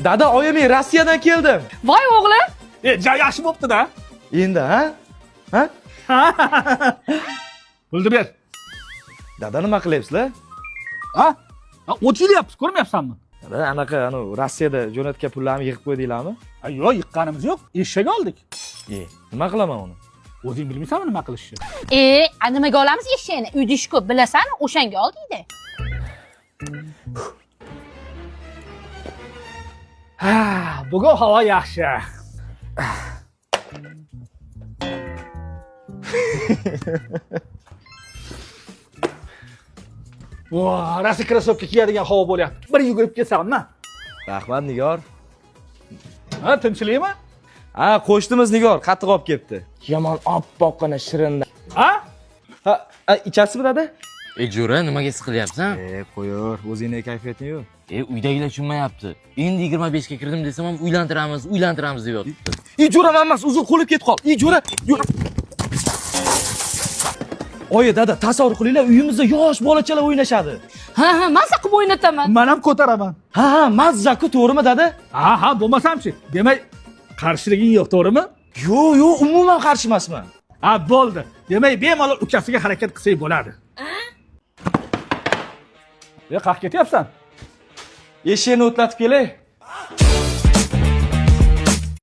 Dada, oyim men Rossiyadan keldim. Voy o'g'lim. Yaxshi bo'pti-da. Endi, ha? Ha? Pulni ber. Dada, nima qilyapsizlar? Ha? O't yilyapsiz, ko'rmayapsanmi? Dada, anaqa, Rossiyada jo'natgan pullarni yig'ib qo'ydinglarmi? Yo'q, yiqqanimiz yo'q. Eshak oldik. Nima qilaman uni? O'zing bilmaysanmi nima qilishni? Nimaga olamiz eshakni? Uyda ish ko'p, bilasan, o'shanga ol deydi. Ha, bugun havo yaxshi. Voh, rasi krasovka kiyadigan havo bo'lyapti. Bir yugurib kelsammi? Rahmat, Nigor. Ha, tinchlikmi? Ha, qo'shnimiz Nigor qattiq olib kelibdi. Yomon oppoqqina shirin. Ha? Ha, ichasizmi, dada? Jo'ra, nimaga siqilyapsan? Qo'yur, o'zingning kayfiyating-yu. Uydagilar tushunmayapti. Endi 25 ga kirdim desam ham uylantiramiz deb yotibdi. Jo'ra emas, uzun qo'lib ketib qol. Jo'ra. Oyi, dada, tasavvur qilinglar, uyimizda yosh bolachalar o'ynashadi. Ha, mazza qilib o'ynataman. Men ham ko'taraman. Ha, mazza-ku, to'g'rimi, dada? Ha, bo'lmasam-chi. Demak, qarshiliging yo'q, to'g'rimi? Yo'q, umuman qarshi emasman. Ha, bo'ldi. Demak, bemalol ukasiga harakat qilsak bo'ladi. Qayerga ketyapsan? Eshikni o'tlatib kelay.